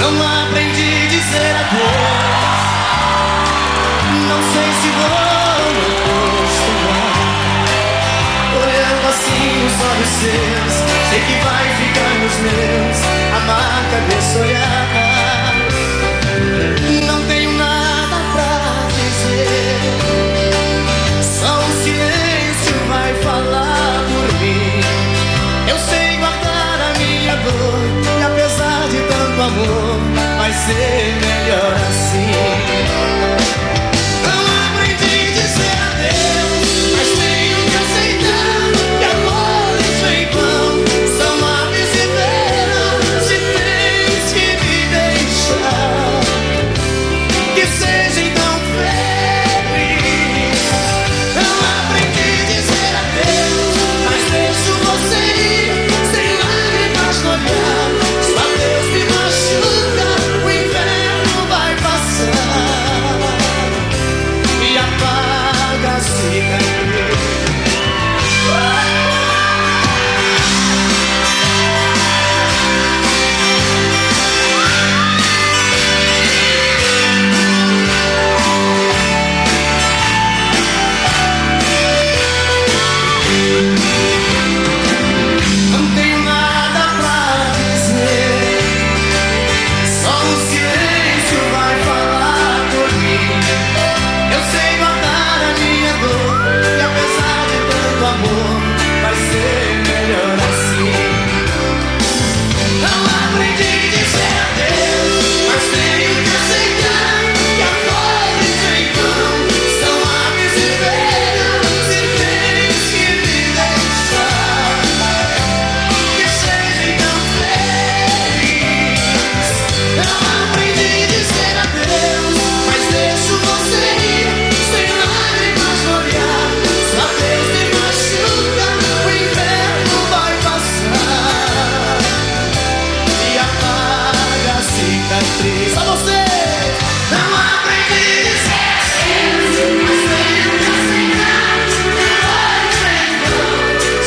Não aprendi a dizer adeus. Não sei se vou acostumar. Olhando assim os olhos seus, sei que vai ficar nos meus a marca desse olhar. Não tenho nada pra dizer, só o silêncio vai falar por mim. Eu sei guardar a minha dor, e apesar de tanto amor, vai ser melhor assim. Não aprendi a dizer adeus, mas tenho que aceitar que amores vem vão, são aves e veras, e tens que me deixar. Que seja então feliz. Não aprendi a dizer adeus, mas deixo você ir, sem lágrimas no olhar. Só Deus me machuca, o inverno vai passar e apaga a cicatriz. Não tenho nada pra dizer, só o silêncio vai falar por mim. Eu sei guardar a minha dor, e apesar de tanto amor, vai ser melhor assim. Não aprendi a dizer adeus, mas tenho que aceitar que amores vem vão, são aves e veras, e tens que me deixar. Que seja então feliz. Não aprendi a dizer adeus, mas deixo você ir, sem lágrimas no olhar. Só Deus me machuca, o inverno vai passar e apaga a cicatriz. Só você! Não aprendi a dizer adeus, mas tenho que aceitar que amores vem vão,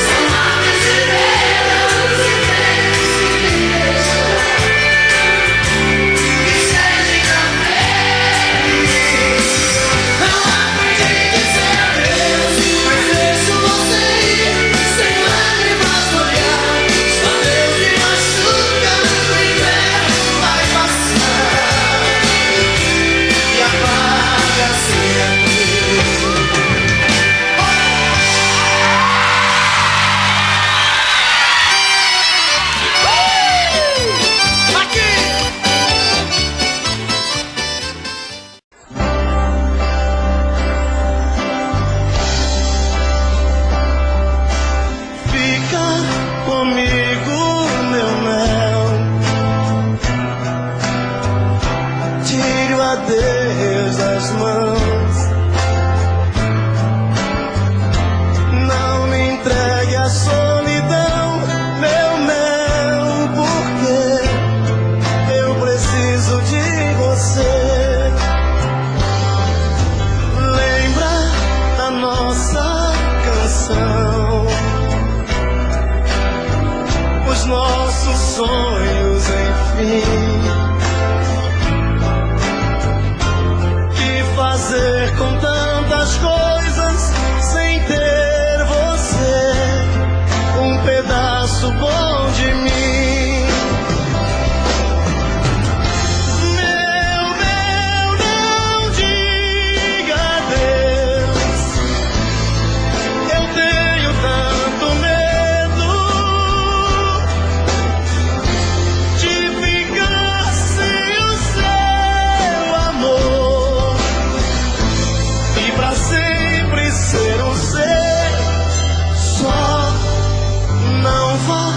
são aves e veras, e tens que me deixar. Que seja então feliz. Não aprendi a dizer adeus, mas deixo você ir, sem lágrimas no olhar. Só Deus me machuca, o inverno vai passar e apaga a cicatriz. Aqui! Fica comigo, meu mel. Tire o adeus das mãos. Não me entregue a solidão, meu mel, porque eu preciso de você. Lembra da nossa canção, os nossos sonhos, enfim. Que fazer com tantas coisas sem ter você, um pedaço bom de mim. Meu, não diga adeus. Eu tenho tanto medo de ficar sem o seu amor, e pra sempre ser um ser só. Não vá,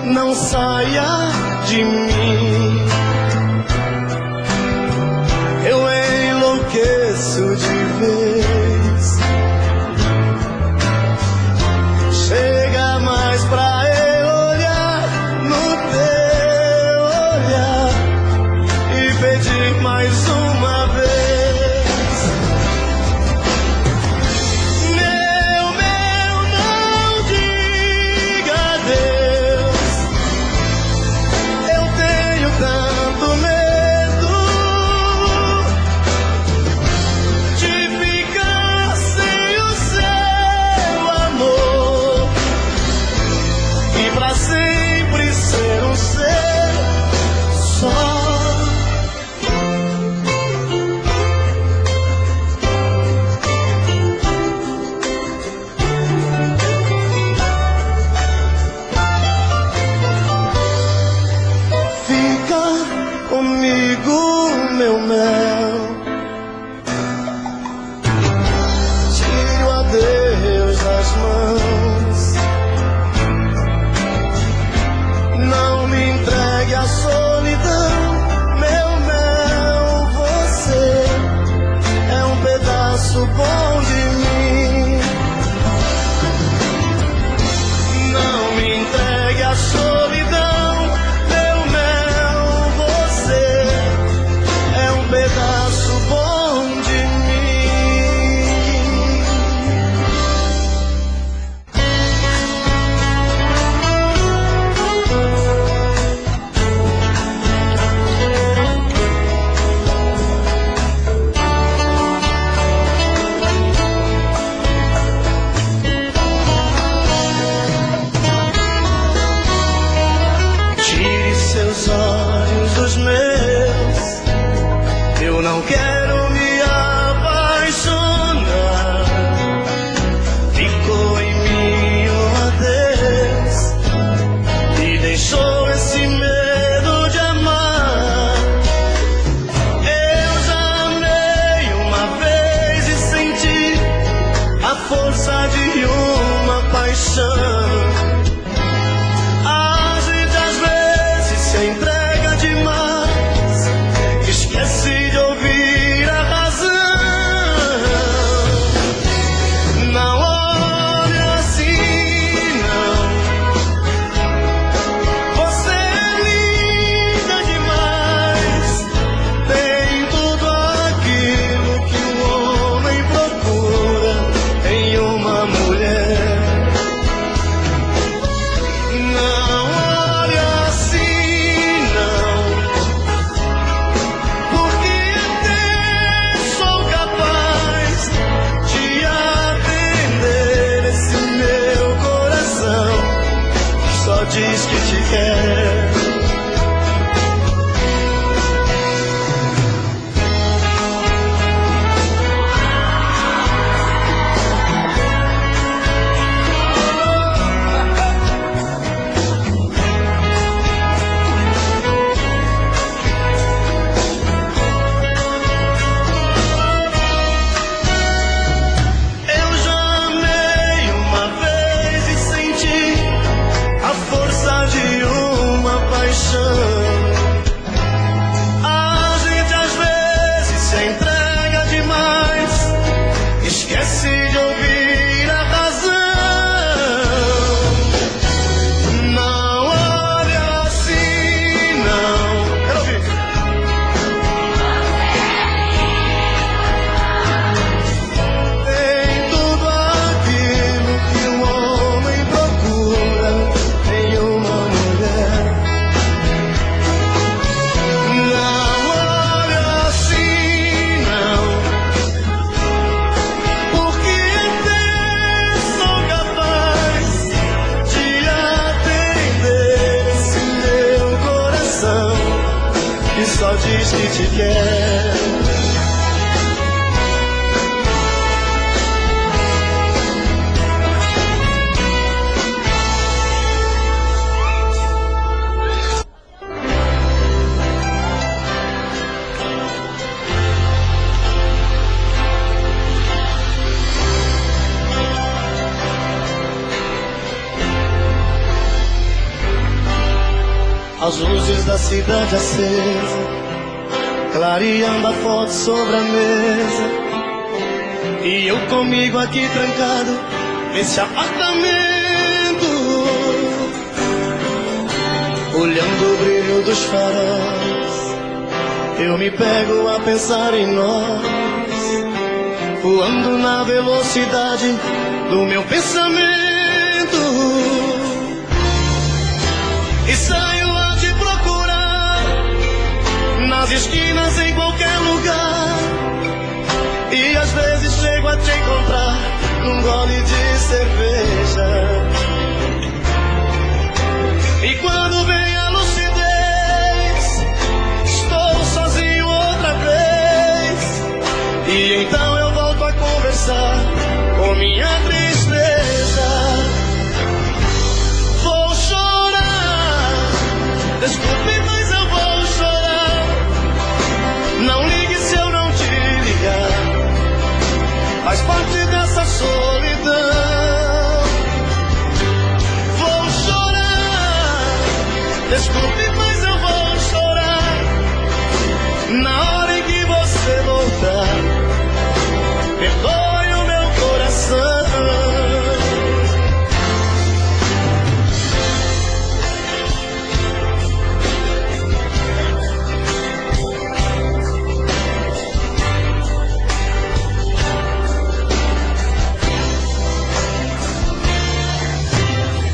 não saia de mim. Eu enlouqueço de vez. Chega mais pra eu olhar no teu olhar e pedir mais uma vez. Meu, não diga adeus. Eu tenho tanto medo comigo, meu mel. Tire o adeus das mãos, não me entregue à solidão, meu mel. Você é um pedaço bom de mim. Não me entregue à solidão, meu mel. Você é um pedaço bom de mim. Tire seus olhos dos meus, eu não quero me apaixonar. Ficou em mim um adeus e deixou esse medo de amar. Eu já amei uma vez e senti a força de uma paixão. A gente às vezes se entrega demais, esquece de ouvir a razão. Não olhe assim, não. Você é linda demais, tem tudo aquilo que um homem procura em uma mulher. Não olhe assim, não, porque até sou capaz de atender esse meu coração que só diz que te quer. Eu já amei uma vez e senti a força de uma paixão. A gente às vezes se entrega demais, esquece de ouvir a razão. Não olhe assim, não. Quero ouvir. Tem tudo aquilo que um homem procura em uma mulher. Não olhe assim, não, porque até sou capaz de atender esse meu coração que só diz que te quer. As luzes da cidade acesa, clareando a foto sobre a mesa, e eu comigo aqui trancado nesse apartamento, olhando o brilho dos faróis. Eu me pego a pensar em nós, voando na velocidade do meu pensamento, e saio a te procurar nas esquinas, em qualquer lugar. E às vezes chego a te encontrar num gole de cerveja. E quando vem a lucidez, estou sozinho outra vez. E então eu volto a conversar com minha tristeza. Vou chorar, desculpe, mas eu vou chorar. Na hora em que você voltar, perdoe o meu coração.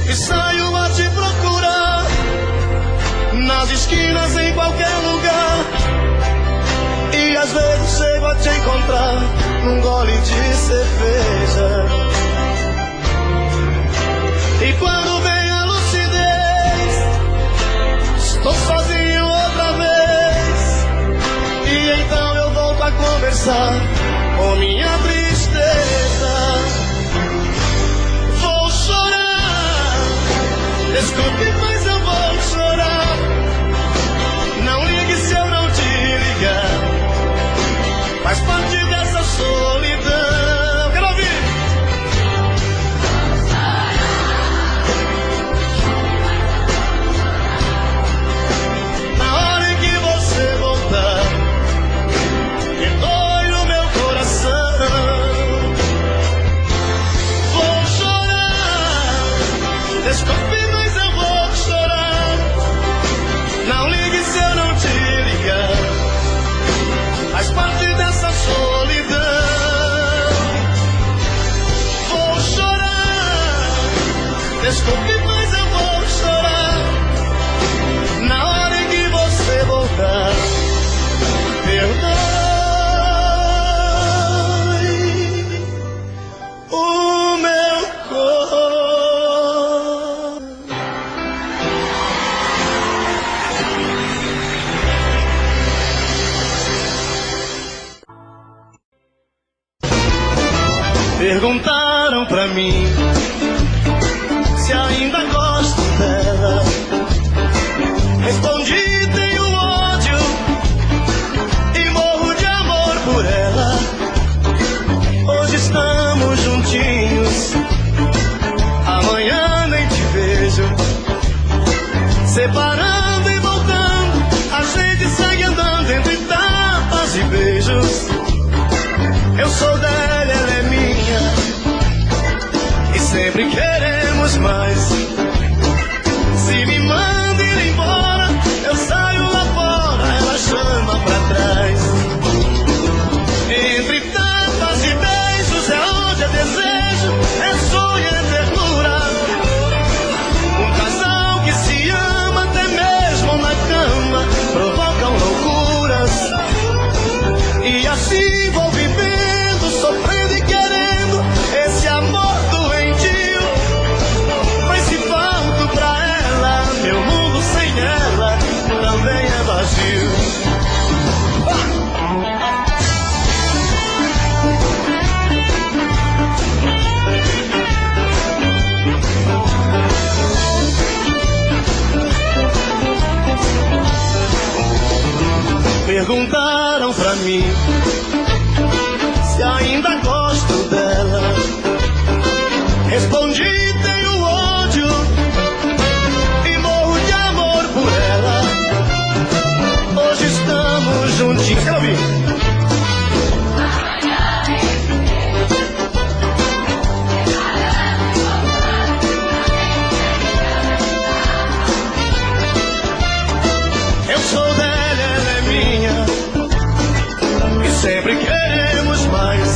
E saio a te procurar nas esquinas, em qualquer lugar. E às vezes chego a te encontrar num gole de cerveja. E quando vem a lucidez, estou sozinho outra vez. E então eu volto a conversar com minha tristeza. Vou chorar, desculpe, mas eu vou chorar. Não ligue se eu não te ligar, faz parte dessa solidão. Quero ouvir. Na hora em que você voltar, perdoe o meu coração. Vou chorar, desculpe, mas eu vou chorar. Não ligue se eu não te ligar, faz parte dessa solidão. Vou chorar, desculpe, mas eu vou chorar. Na hora em que você voltar, perdoe o meu coração. Perguntaram pra mim se ainda gosto dela. Respondi, tenho ódio e morro de amor por ela. Hoje estamos juntinhos, amanhã nem te vejo. Separando e voltando, a gente segue andando entre tapas e beijos. Eu sou dela, ela é minha, e sempre queremos mais. Se me manda ir embora, eu saio lá fora, ela chama pra trás. Entre tapas e beijos é onde é desejo, é sonho, é ternura. Um casal que se ama até mesmo na cama, provocam loucuras. E assim vou vivendo, sofrendo e querendo esse amor doentio. Mas se falto pra ela, meu mundo sem ela também é vazio. Perguntaram pra mim se ainda gosto dela. Respondi, tenho ódio e morro de amor por ela. Hoje estamos juntinhos. Quero ouvir. Eu sou dela, ela é minha, e sempre queremos mais.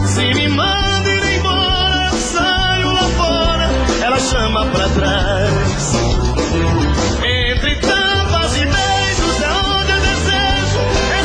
Se me manda ir embora, eu saio lá fora, ela chama pra trás. Entre tapas e beijos é onde eu desejo, é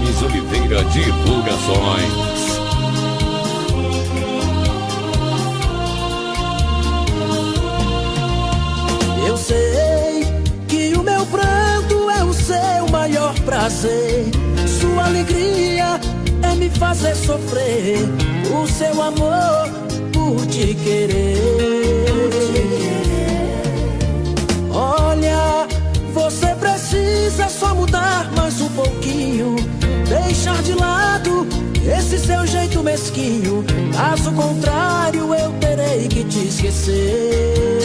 Denis Oliveira Divulgações. Eu sei que o meu pranto é o seu maior prazer. Sua alegria é me fazer sofrer. O seu amor por te querer. Olha, você precisa só mudar mais um pouquinho. Deixar de lado esse seu jeito mesquinho. Caso contrário eu terei que te esquecer.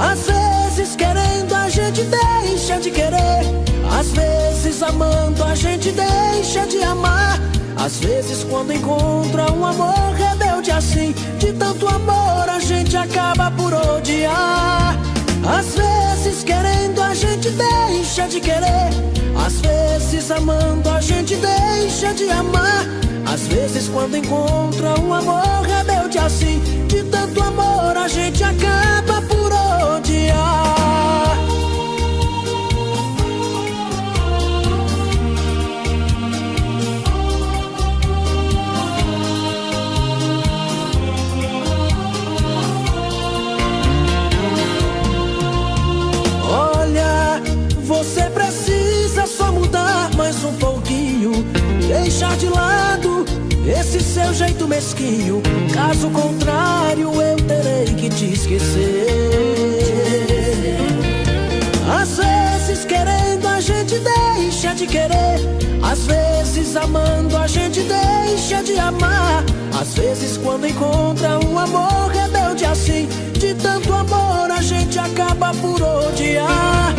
Às vezes querendo a gente deixa de querer. Às vezes amando a gente deixa de amar. Às vezes quando encontra um amor rebelde assim, de tanto amor a gente acaba por odiar. Às vezes querendo a gente deixa de querer. Às vezes amando a gente deixa de amar. Às vezes quando encontra um amor rebelde assim, de tanto amor a gente acaba por odiar. Olha, você precisa só mudar mais um pouquinho. Deixar de lado esse seu jeito mesquinho. Caso contrário eu terei que te esquecer. Às vezes querendo a gente deixa de querer. Às vezes amando a gente deixa de amar. Às vezes quando encontra um amor rebelde assim, de tanto amor a gente acaba por odiar.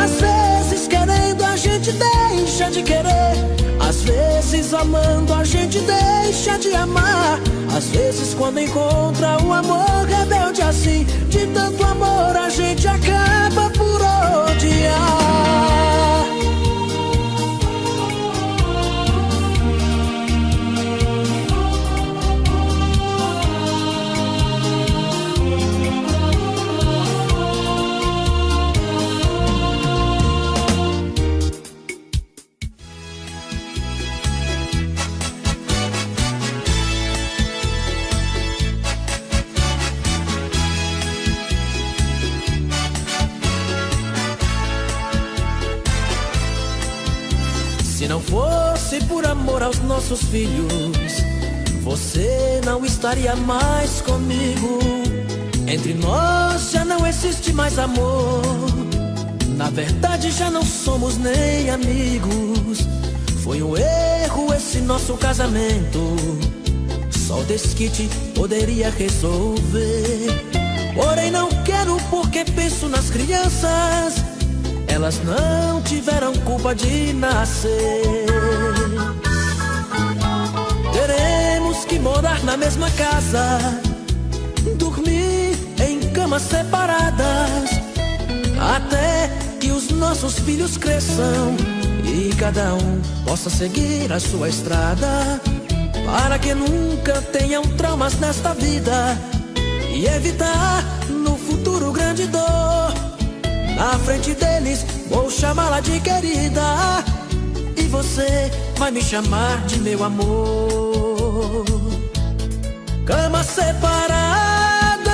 Às vezes querendo a gente deixa de querer. Às vezes amando a gente deixa de amar. Às vezes quando encontra um amor rebelde assim, de tanto amor a gente acaba por odiar. Se não fosse por amor aos nossos filhos, você não estaria mais comigo. Entre nós já não existe mais amor. Na verdade já não somos nem amigos. Foi um erro esse nosso casamento. Só o desquite poderia resolver. Porém não quero porque penso nas crianças. Elas não tiveram culpa de nascer. Teremos que morar na mesma casa, dormir em camas separadas, até que os nossos filhos cresçam e cada um possa seguir a sua estrada, para que nunca tenham traumas nesta vida e evitar no futuro grande dor. Na frente deles vou chamá-la de querida, e você vai me chamar de meu amor. Camas separadas,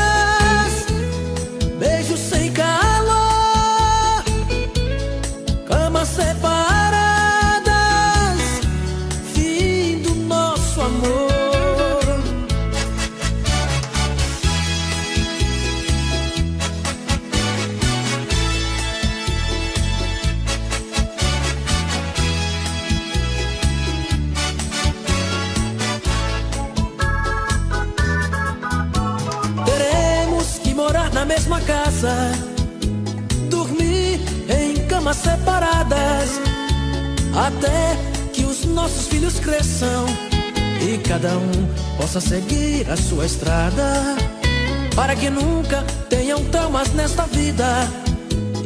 beijos sem calor. Camas separadas, fim do nosso amor. Na mesma casa, dormir em camas separadas, até que os nossos filhos cresçam e cada um possa seguir a sua estrada, para que nunca tenham traumas nesta vida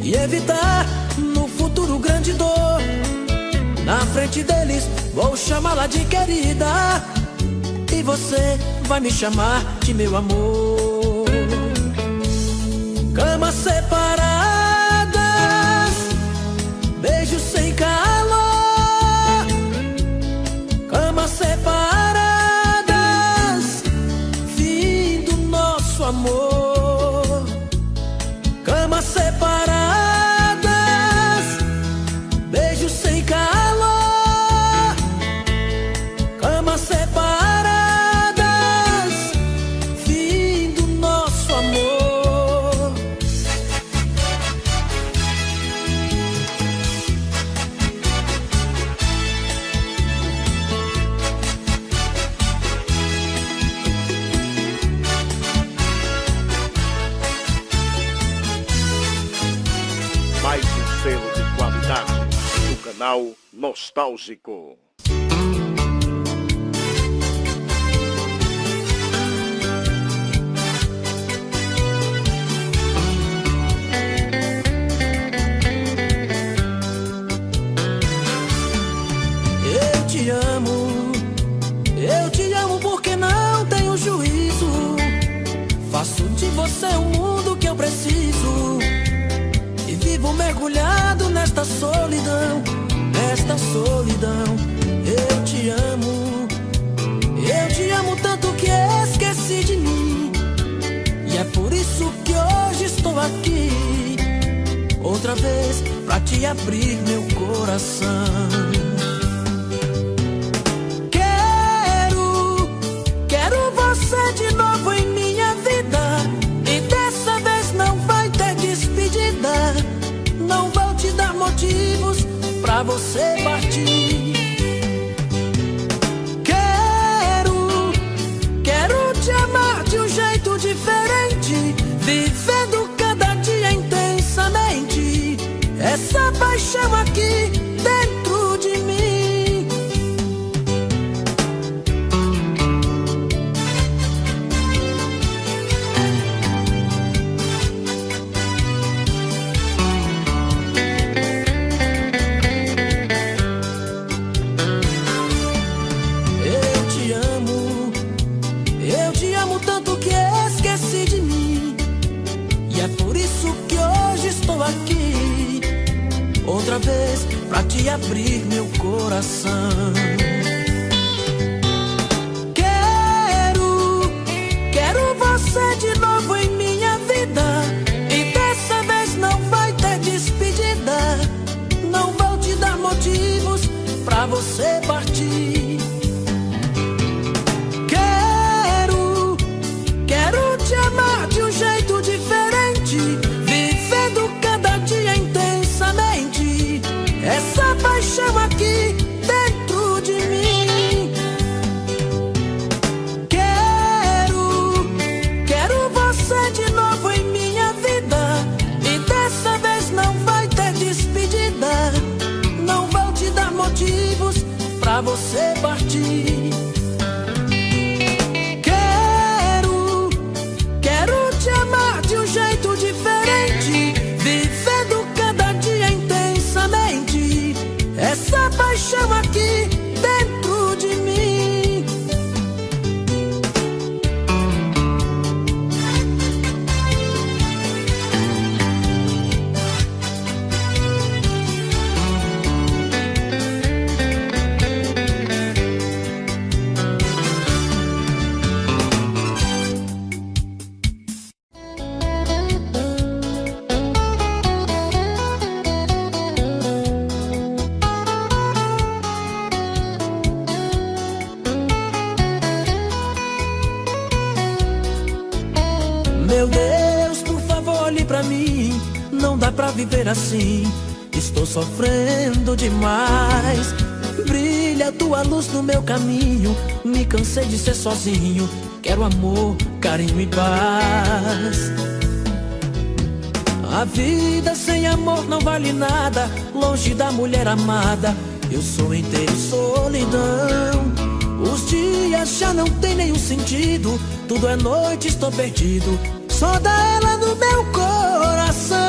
e evitar no futuro grande dor. Na frente deles vou chamá-la de querida, e você vai me chamar de meu amor. Camas separadas, beijos sem calor. Nacional Nostálgico. Eu te amo porque não tenho juízo. Faço de você o mundo que eu preciso. E vivo mergulhado nesta solidão, nesta solidão. Eu te amo tanto que esqueci de mim. E é por isso que hoje estou aqui, outra vez pra te abrir meu coração. Quero você de novo em minha vida. E dessa vez não vai ter despedida. Não vou te dar motivos pra você partir. Quero te amar de um jeito diferente, vivendo cada dia intensamente essa paixão aqui dentro de mim. Eu te amo tanto que esqueci de mim. E é por isso que hoje estou aqui, outra vez pra te abrir meu coração. Quero você de novo em minha vida. E dessa vez não vai ter despedida. Não vou te dar motivos pra você partir. Quero te amar de um jeito diferente, vivendo cada dia intensamente essa paixão aqui dentro de mim. Quero você de novo em minha vida. E dessa vez não vai ter despedida. Não vou te dar motivos pra você partir. Quero te amar de um jeito diferente, vivendo cada dia intensamente essa paixão aqui dentro de mim. Meu Deus, por favor, olhe pra mim. Não dá pra viver assim. Estou sofrendo demais. Brilha a tua luz no meu caminho. Me cansei de ser sozinho. Quero amor, carinho e paz. A vida sem amor não vale nada. Longe da mulher amada, eu sou inteiro solidão. Os dias já não tem nenhum sentido. Tudo é noite, estou perdido. Só dá ela no meu coração.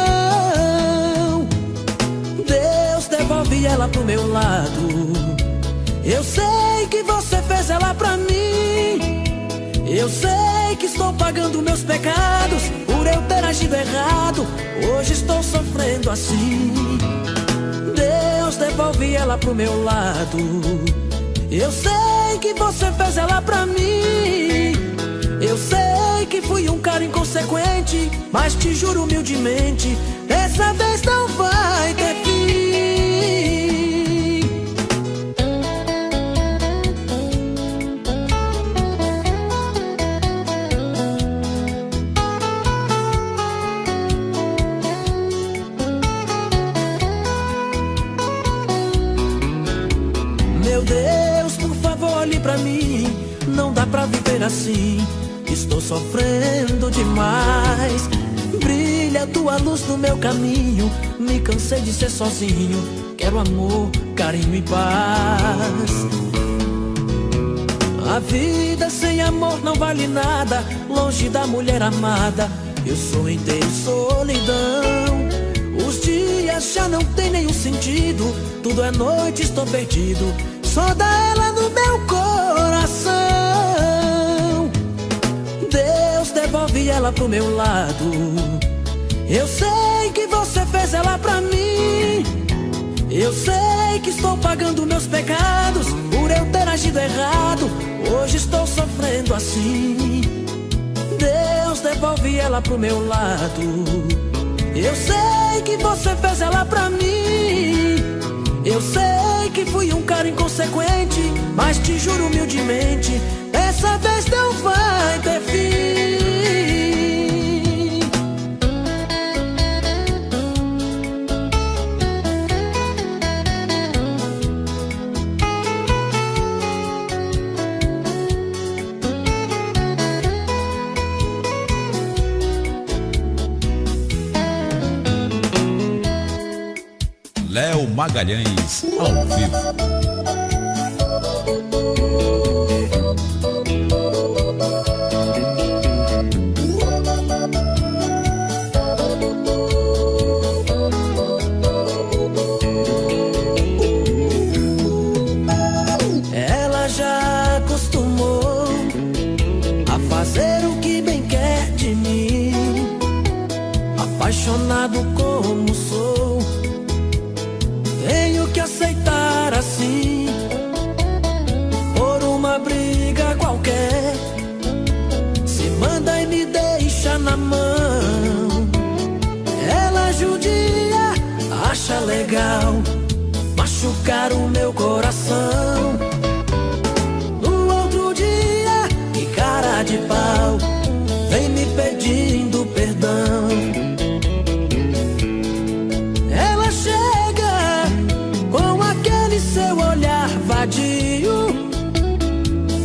Deus, devolve ela pro meu lado. Eu sei que você fez ela pra mim. Eu sei que estou pagando meus pecados por eu ter agido errado. Hoje estou sofrendo assim. Deus, devolve ela pro meu lado. Eu sei que você fez ela pra mim. Eu sei que fui um cara inconsequente, mas te juro humildemente, dessa vez não vai ter fim. Meu Deus, por favor, olhe pra mim. Não dá pra viver assim. Estou sofrendo demais. Brilha a tua luz no meu caminho. Me cansei de ser sozinho. quero amor, carinho e paz. A vida sem amor não vale nada, longe da mulher amada, eu sou inteiro solidão. Os dias já não tem nenhum sentido, tudo é noite, estou perdido, só dá ela no meu coração. Deus devolve ela pro meu lado, eu sei que você fez ela pra mim. Eu sei que estou pagando meus pecados por eu ter agido errado, hoje estou sofrendo assim. Deus devolve ela pro meu lado, eu sei que você fez ela pra mim. Eu sei que fui um cara inconsequente, mas te juro humildemente, dessa vez não vai ter fim. Léo Magalhães, ao vivo. Ela já acostumou a fazer o que bem quer de mim, apaixonado como sou, tenho que aceitar assim, por uma briga qualquer, se manda e me deixa na mão. Ela judia, acha legal machucar o meu coração. No outro dia, que cara de pau, vem me pedindo perdão. Seu olhar vadio,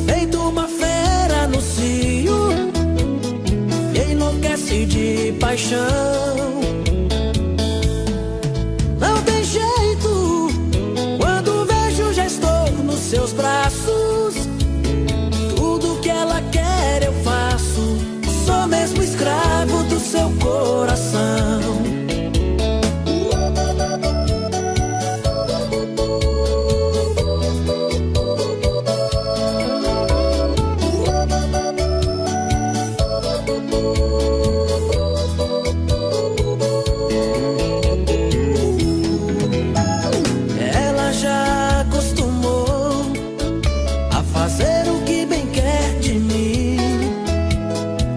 feito uma fera no cio, me enlouquece de paixão. Não tem jeito, quando vejo já estou nos seus braços. Tudo que ela quer eu faço, sou mesmo escravo do seu coração.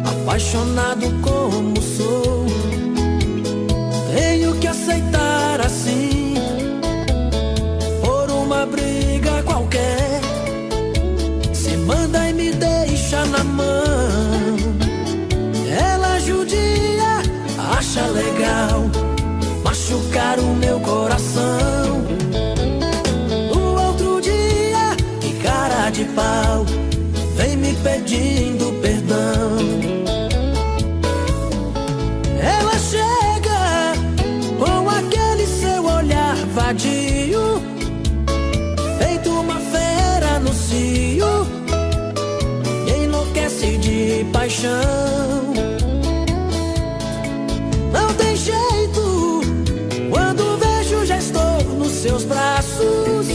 Apaixonado como sou, tenho que aceitar assim, por uma briga qualquer, se manda e me deixa na mão. Ela judia, acha legal machucar o meu coração. No outro dia, que cara de pau, vem me pedindo perdão. Ela chega com aquele seu olhar vadio, feito uma fera no cio, me enlouquece de paixão. Não tem jeito, quando vejo já estou nos seus braços.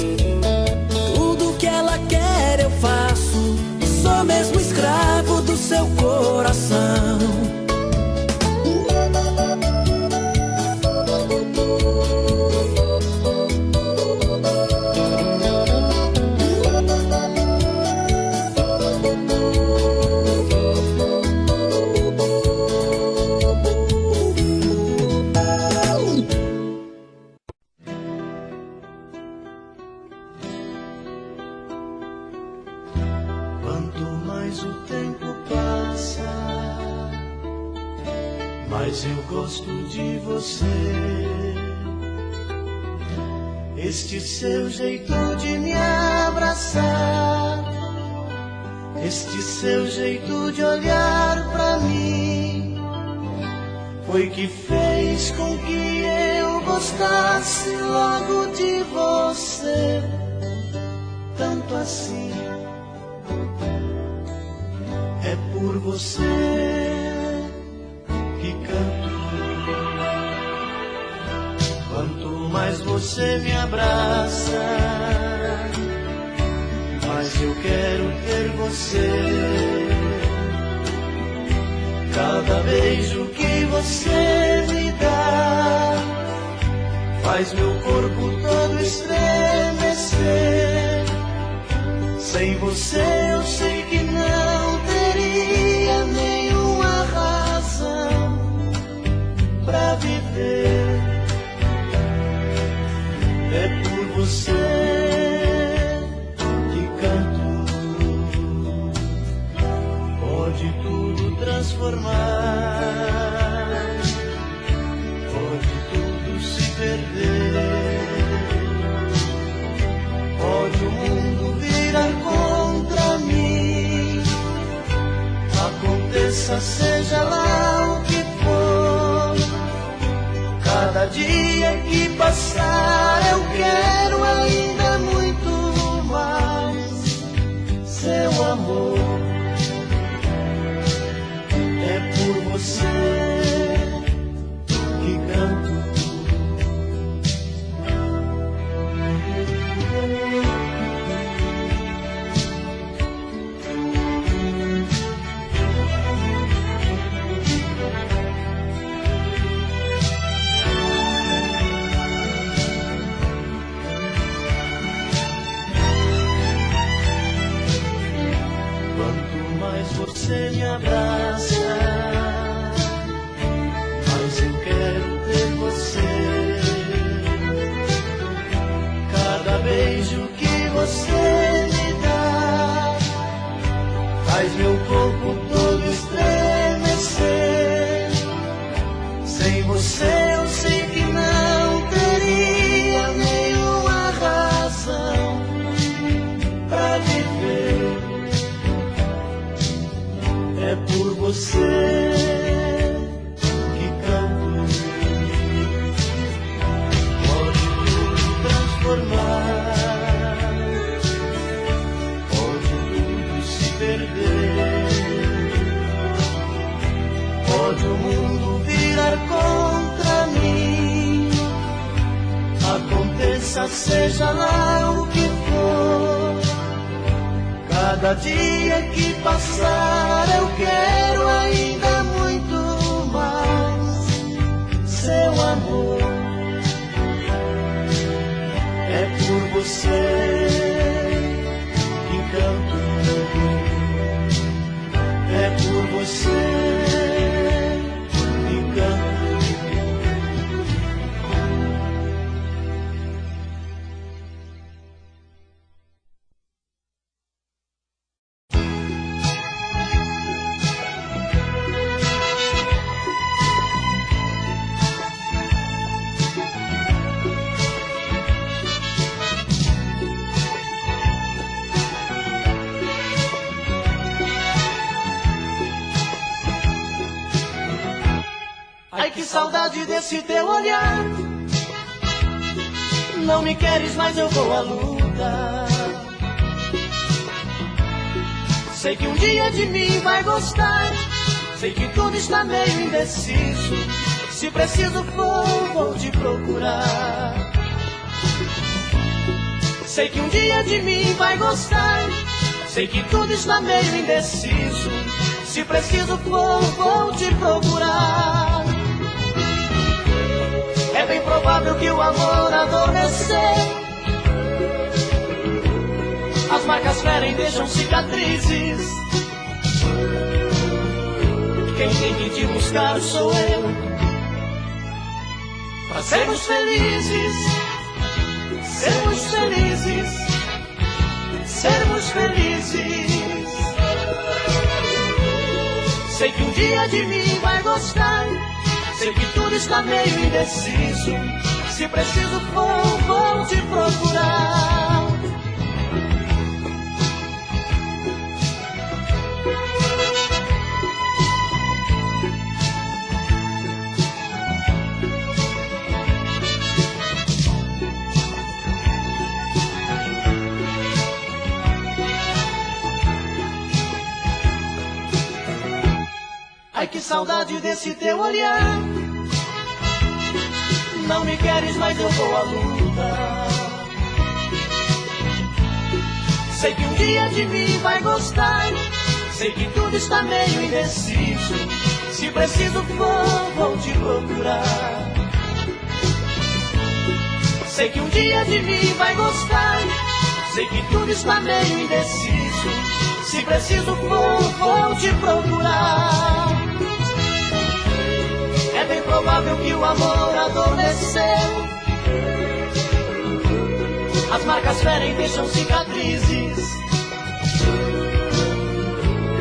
Tudo que ela quer eu faço, sou mesmo escravo do seu coração. Quanto mais o tempo passa, mais eu gosto de você. Este seu jeito de me abraçar, este seu jeito de olhar pra mim, foi que fez com que eu gostasse logo de você, tanto assim. É por você que canto. Quanto mais você me abraça, mais eu quero ter você. Cada beijo que você me dá faz meu corpo todo estremecer. Sem você eu sei que não teria nenhuma razão pra viver. É por você que canto. Pode tudo transformar, pode tudo se perder, pode o mundo virar contra mim. Aconteça, seja lá o que for, cada dia que passar eu quero ainda muito mais seu amor. É por você que canto. Quanto mais você me abraça, mas eu quero ter você. Cada beijo que você me dá faz meu corpo todo estremecer. Sem você eu sei que não teria nenhuma razão pra viver. É por você que canto. Pode tudo transformar, pode tudo se perder, pode o mundo virar contra mim. Aconteça, seja lá o que for, cada dia que passar eu quero ainda muito mais seu amor. É por você que canto. É por você que canto. Ai, que saudade desse teu olhar. Não me queres, mas eu vou à luta. Sei que um dia de mim vai gostar. Sei que tudo está meio indeciso. Se preciso for, vou te procurar. Sei que um dia de mim vai gostar. Sei que tudo está meio indeciso. Se preciso for, vou te procurar. É bem provável que o amor adormecer. As marcas ferem, deixam cicatrizes. Quem tem que te buscar sou eu. Pra sermos felizes, sermos felizes, sermos felizes. Sei que um dia de mim vai gostar. Sei que tudo está meio indeciso. Se preciso for, vou te procurar. que saudade desse teu olhar. Não me queres, mas eu vou à luta. Sei que um dia de mim vai gostar. Sei que tudo está meio indeciso. Se preciso for, vou te procurar. Sei que um dia de mim vai gostar. Sei que tudo está meio indeciso. Se preciso for, vou te procurar. É bem provável que o amor adormeceu. As marcas ferem, deixam cicatrizes.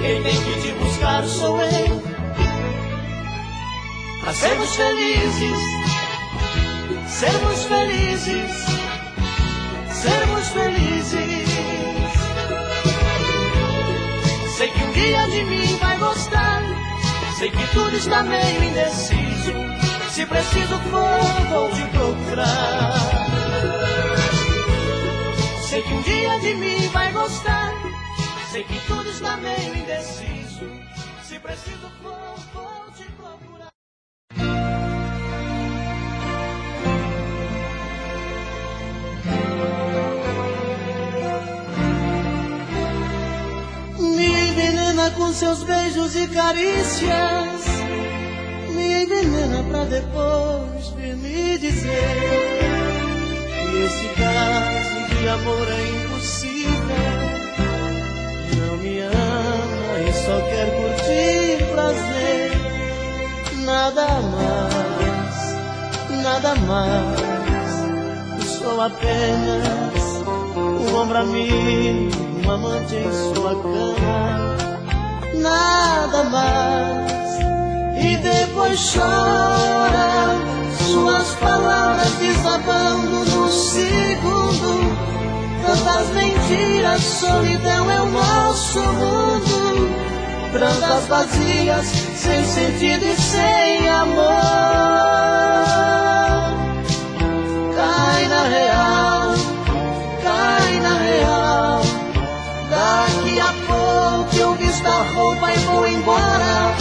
Quem tem que te buscar sou eu. Pra sermos felizes, sermos felizes, sermos felizes. Sei que um dia de mim vai gostar. Sei que tudo está meio indeciso. Se preciso for, vou te procurar. Sei que um dia de mim vai gostar. Sei que tudo está meio indeciso. Se preciso for, vou te procurar. Me envenena com seus beijos e carícias. Me envenena pra depois vir me dizer que esse caso de amor é impossível. Não me ama e só quer curtir prazer. Nada mais. Sou apenas um ombro amigo, um amante em sua cama. Nada mais. E depois chora, suas palavras desabando no segundo. Tantas mentiras, solidão é o nosso mundo. Prantas vazias, sem sentido e sem amor. Cai na real, cai na real. Daqui a pouco eu visto a roupa e vou embora.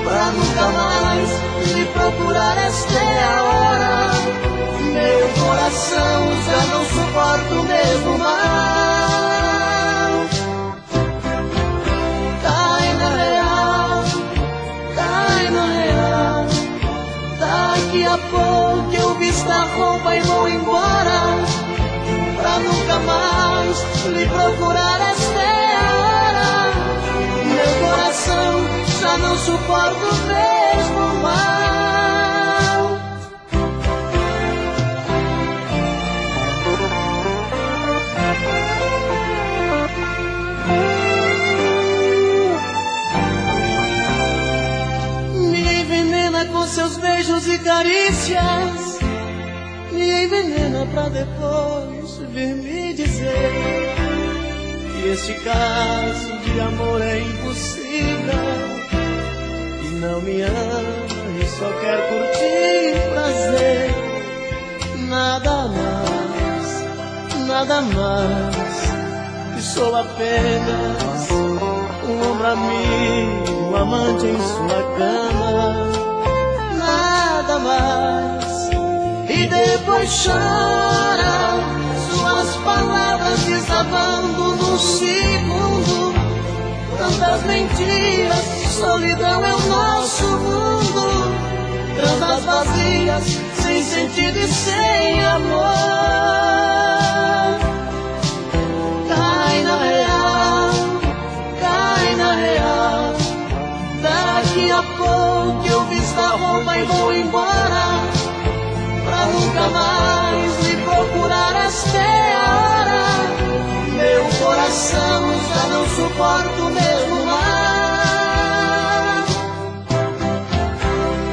Pra nunca mais me procurar, esta é a hora. Meu coração já não suporta o mesmo mal. Cai na real, cai na real. Daqui a pouco eu visto a roupa e vou embora. Pra nunca mais lhe procurar, esta é a hora. Meu coração já não suporta o mesmo mal. Me envenena com seus beijos e carícias. Me envenena pra depois vir me dizer que este caso de amor é impossível. E não me ama e só quer curtir prazer. Nada mais. Que sou apenas um ombro amigo, um amante em sua cama. Nada mais. E depois chora, suas palavras desabando no segundo. Tantas mentiras, solidão é o nosso mundo. Tantas vazias, sem sentido e sem amor. Cai na real, cai na real. Daqui a pouco eu visto a roupa e vou embora. Pra nunca mais lhe procurar, esta é a hora. Meu coração já não suporta o mesmo mal.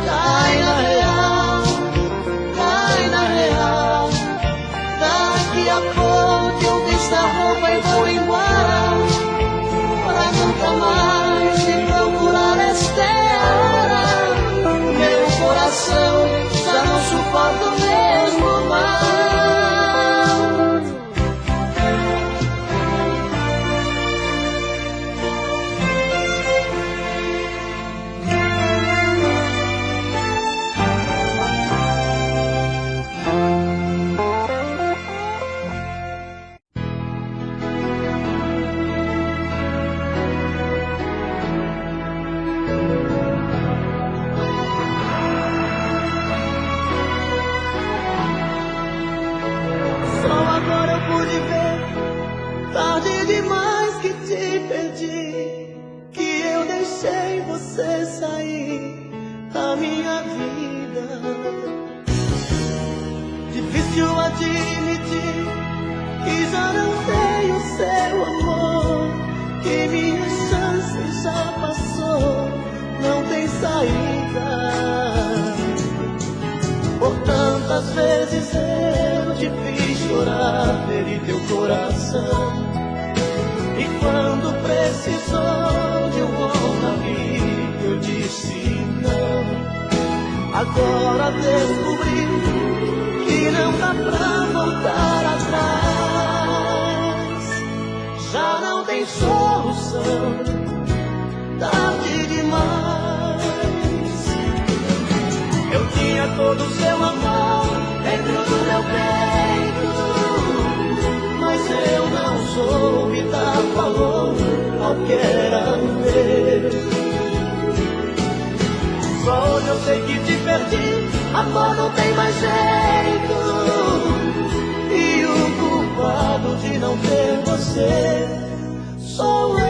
Cai na real, cai na real. Daqui a pouco eu visto a roupa e vou embora. Pra nunca mais lhe procurar, esta é a hora. Meu coração já não suporta o mesmo mal. demais que te perdi, que eu deixei você sair da minha vida. Difícil admitir que já não tenho seu amor, que minha chance já passou, não tem saída. Por tantas vezes eu te fiz chorar, feri teu coração, e quando precisou de um bom amigo eu disse não. Agora descobri que não dá pra voltar atrás, já não tem solução, tarde demais. Eu tinha todo o seu amor dentro do meu peito, mas eu não soube dar valor ao que era meu. Só hoje eu sei que te perdi, amor, não tem mais jeito, e o culpado de não ter você sou eu.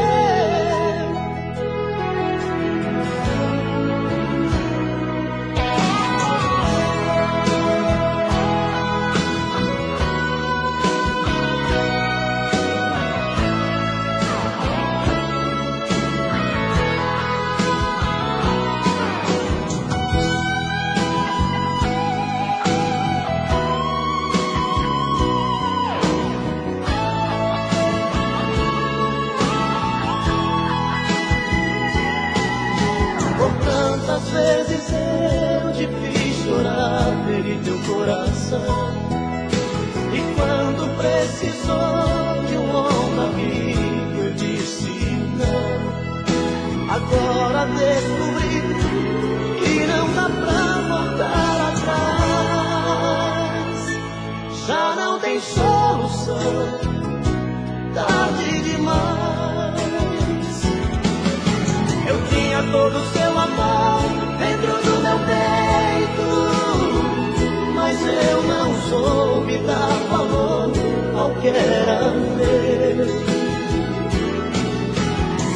Quantas vezes eu te fiz chorar, feri teu coração, e quando precisou de um ombro amigo eu disse não. Agora descobri que não dá pra voltar atrás, já não tem solução, tarde demais. Eu tinha todo o seu amor dentro do meu peito, mas eu não soube dar valor ao que era meu.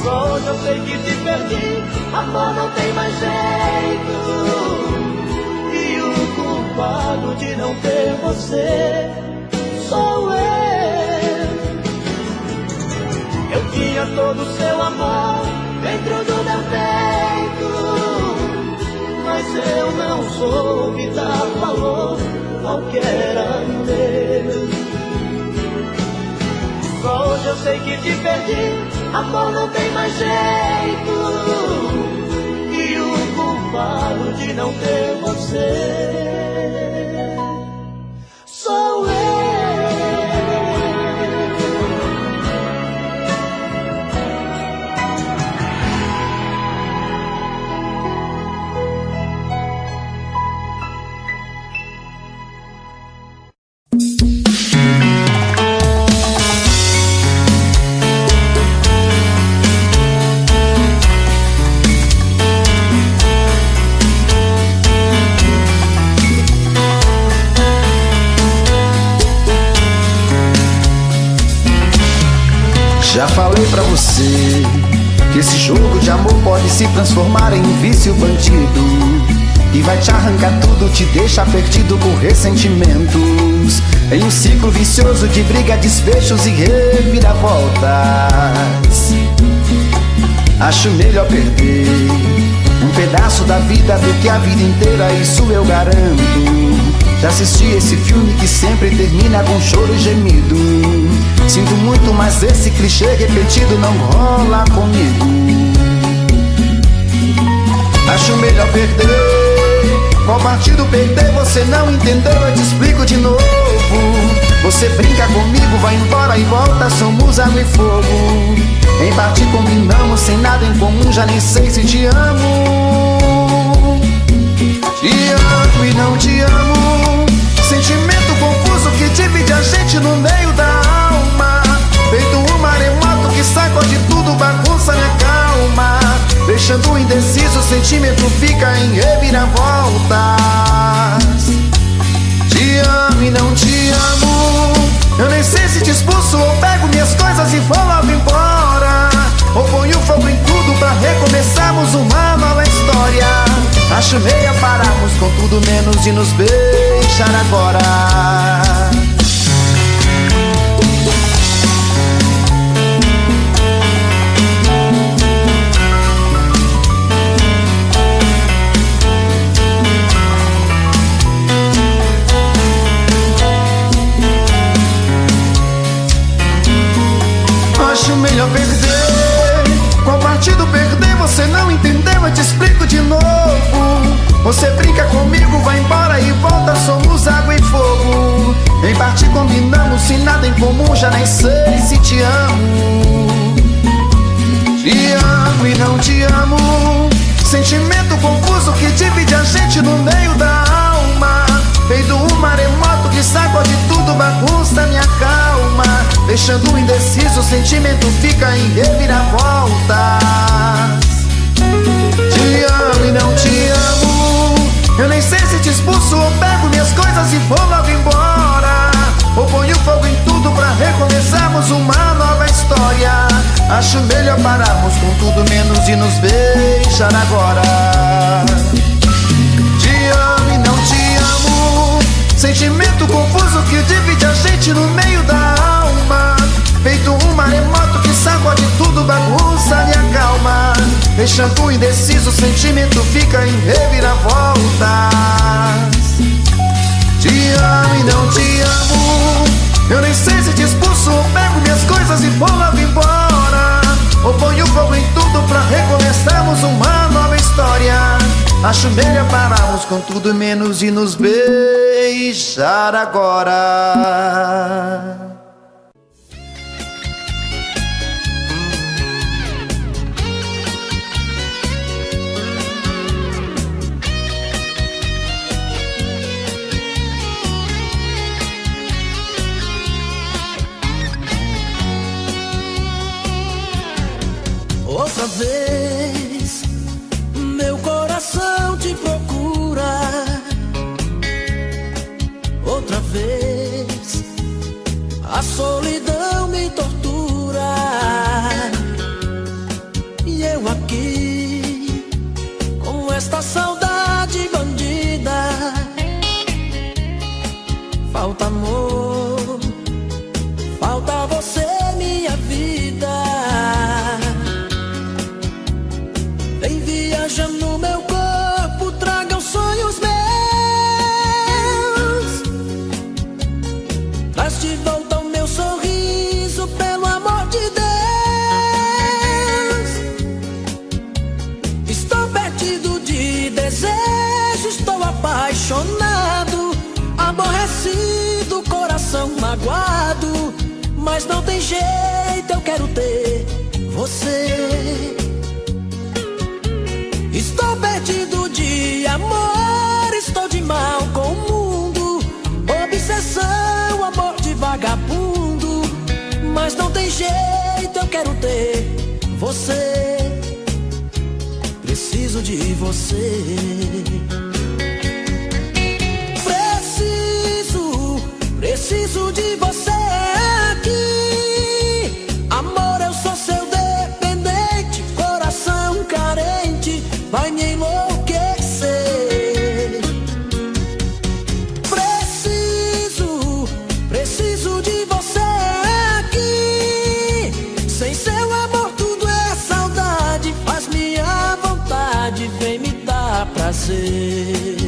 Só hoje eu sei que te perdi, amor, não tem mais jeito, e o culpado de não ter você sou eu. Eu tinha todo o seu amor dentro do meu peito, mas eu não soube dar valor ao que era meu. Só hoje eu sei que te perdi, amor, não tem mais jeito, e o culpado de não ter você sou eu. Já falei pra você que esse jogo de amor pode se transformar em um vício bandido, e vai te arrancar tudo, te deixar perdido por ressentimentos, em um ciclo vicioso de briga, desfechos e reviravoltas. Acho melhor perder um pedaço da vida do que a vida inteira, isso eu garanto. Já assisti esse filme que sempre termina com choro e gemido. Sinto muito, mas esse clichê repetido não rola comigo. Acho melhor perder. Qual partido perder? Você não entendeu, eu te explico de novo. Você brinca comigo, vai embora e volta, somos água e fogo. Em parte combinamos, sem nada em comum, já nem sei se te amo. Te amo e não te amo, sentimento confuso que divide a gente no meio da alma. Feito um maremoto que sacode tudo, bagunça minha calma, deixando indeciso, o sentimento fica em reviravoltas. Te amo e não te amo, eu nem sei se te expulso ou pego minhas coisas e vou lá Acho meia pararmos com tudo menos de nos beijar agora. Acho melhor perder. Qual partido perder? Você não entendeu, eu te explico de novo. Você brinca comigo, vai embora e volta, somos água e fogo. Em parte combinamos, se nada em comum, já nem sei se te amo. Te amo e não te amo. Sentimento confuso que divide a gente no meio da alma. Feito um maremoto que sacode tudo, bagunça minha calma. Deixando indeciso, o sentimento fica em reviravoltas. Te amo e não te amo. Eu nem sei se te expulso ou pego minhas coisas e vou logo embora, ou ponho fogo em tudo pra recomeçarmos uma nova história. Acho melhor pararmos com tudo menos de nos beijar agora. Te amo e não te amo. Sentimento confuso que divide a gente no meio da alma. Feito um maremoto que sacode tudo, bagunça minha calma. Deixando indeciso, o sentimento fica em reviravoltas. Te amo e não te amo. Eu nem sei se te expulso ou pego minhas coisas e vou logo embora, ou ponho fogo em tudo pra recomeçarmos uma nova história. Acho melhor pararmos com tudo menos de nos beijar agora. Outra vez, meu coração te procura. Outra vez, a solidão me tortura. E eu aqui, com esta saudade bandida. Falta amor, falta você, minha vida. Vem viajar no meu corpo, traga os sonhos meus. Traz de volta o meu sorriso, pelo amor de Deus. Estou perdido de desejo, estou apaixonado, aborrecido, coração magoado. Mas não tem jeito, eu quero ter você. Estou perdido de amor, estou de mal com o mundo. Obsessão, amor de vagabundo. Mas não tem jeito, eu quero ter você. Preciso de você. Preciso de você aqui. Amor, eu sou seu dependente, coração carente, vai me enlouquecer. Preciso de você aqui. Sem seu amor tudo é saudade, faz minha vontade, vem me dar prazer.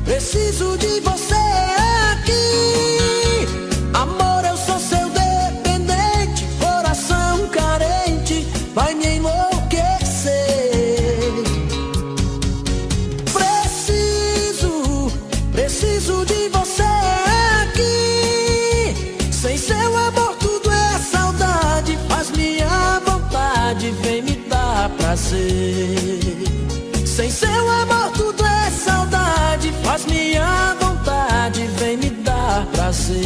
Preciso de você aqui. Amor, eu sou seu dependente, coração carente, vai me enlouquecer. Preciso de você aqui. Sem seu amor tudo é saudade, faz minha vontade, vem me dar prazer. Sem seu amor tudo é saudade, faz minha vontade, vem me dar prazer.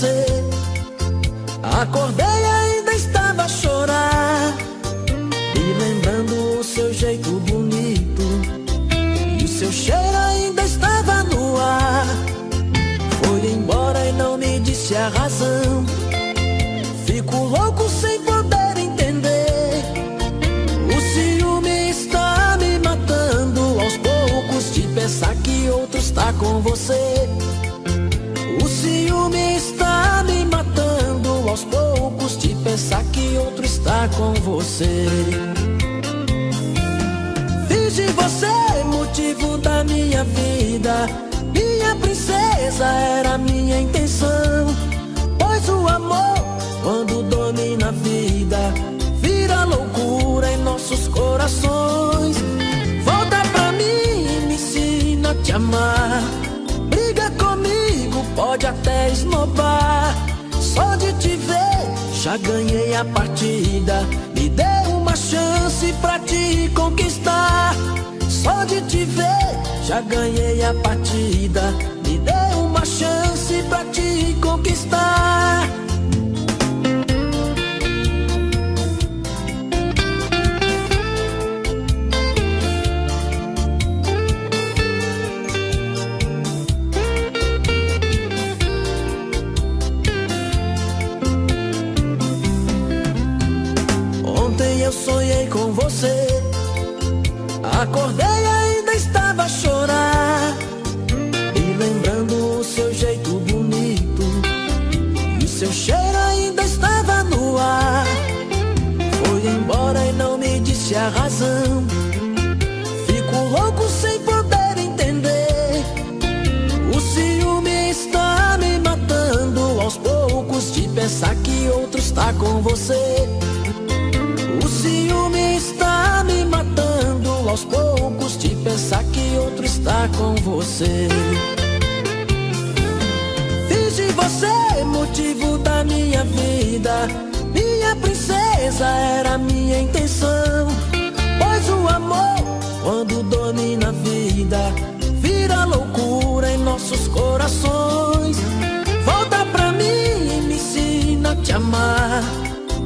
você. Acordei e ainda estava a chorar, e lembrando o seu jeito bonito, e o seu cheiro ainda estava no ar. Foi embora e não me disse a razão. Fico louco sem poder entender. O ciúme está me matando aos poucos, de pensar que outro está com você. O ciúme está me matando aos poucos, de pensar que outro está com você. Fiz de você motivo da minha vida, minha princesa era minha intenção. Pois o amor, quando domina a vida, vira loucura em nossos corações. Volta pra mim e me ensina a te amar. Briga comigo, pode até esnobar. Só de te ver, já ganhei a partida. Me dê uma chance pra te conquistar. Só de te ver, já ganhei a partida. Me dê uma chance pra te conquistar. Ontem eu sonhei com você. Acordei e ainda estava a chorar, e lembrando o seu jeito bonito, e o seu cheiro ainda estava no ar. Foi embora e não me disse a razão. Fico louco sem poder entender. O ciúme está me matando aos poucos, de pensar que outro está com você. O ciúme está me matando aos poucos, de pensar que outro está com você. Fiz de você motivo da minha vida, minha princesa era minha intenção. Pois o amor, quando domina a vida, vira loucura em nossos corações. Volta pra mim e me ensina a te amar.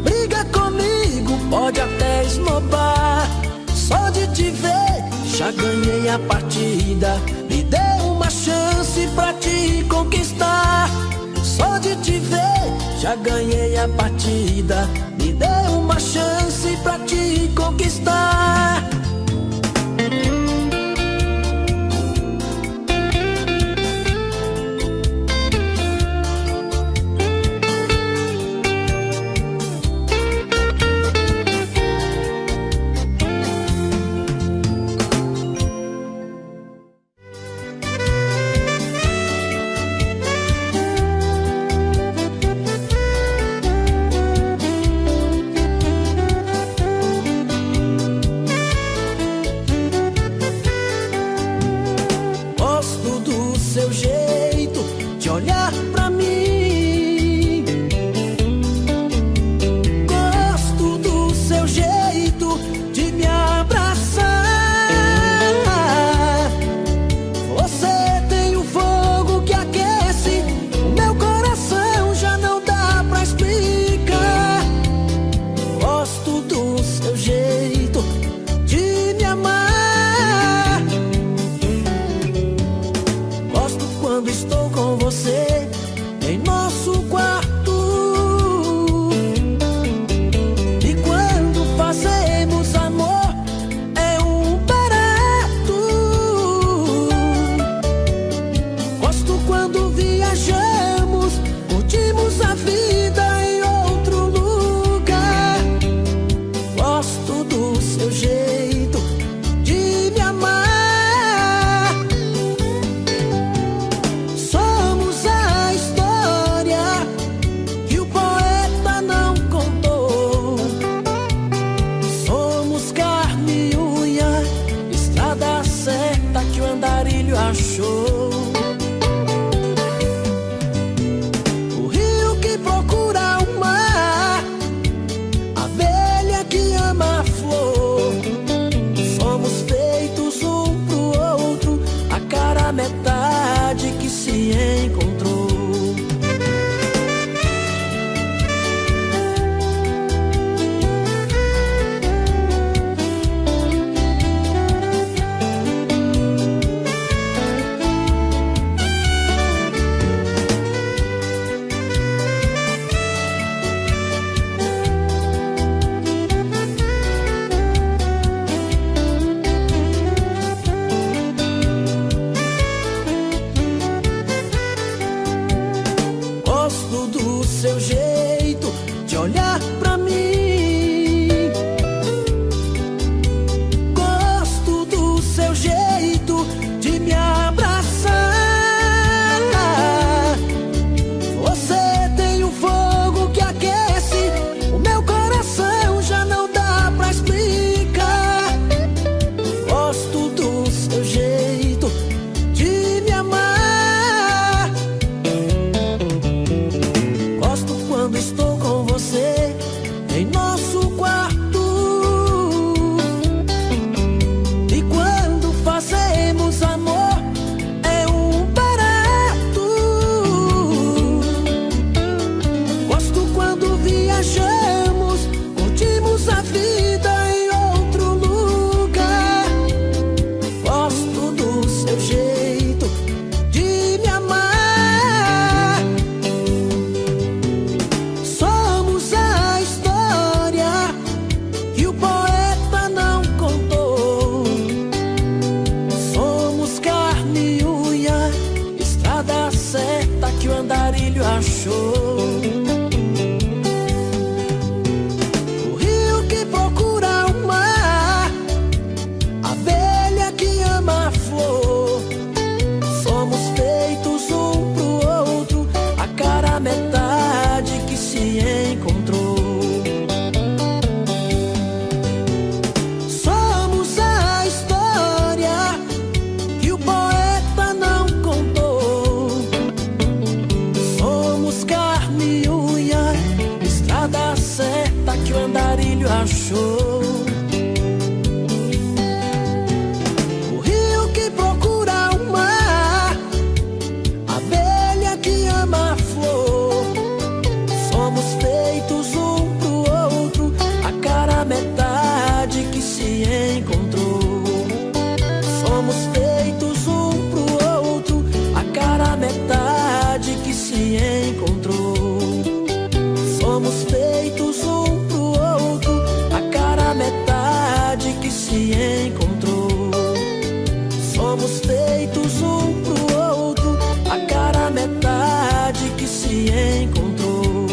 Briga comigo, pode até esnobar. Só de te ver, já ganhei a partida. Me dê uma chance pra te conquistar. Só de te ver, já ganhei a partida. Me dê uma chance pra te conquistar. Seu jeito de olhar pra mim, gosto do seu jeito de me abraçar. Você tem um fogo que aquece o meu coração, já não dá pra explicar. Gosto do seu jeito de me amar. Somos feitos um pro outro, a cara metade que se encontrou.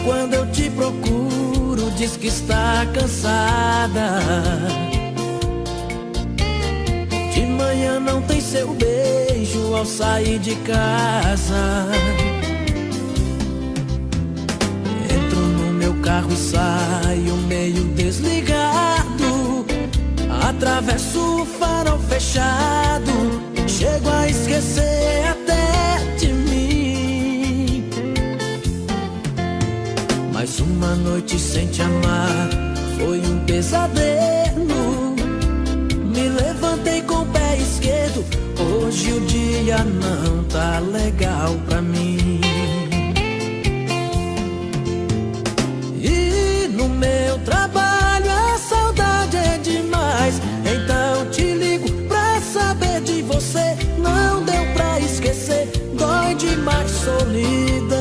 Quando eu te procuro, diz que está cansada. De manhã não tem seu beijo ao sair de casa. Entro no meu carro e saio meio desligado. Atravesso o farol fechado. Chego a esquecer até de mim. Mais uma noite sem te amar foi um pesadelo. Me levantei com o pé esquerdo. Hoje o dia não tá legal pra mim. E no meu trabalho a saudade é demais. Então te ligo pra saber de você. Não deu pra esquecer, dói demais solidão.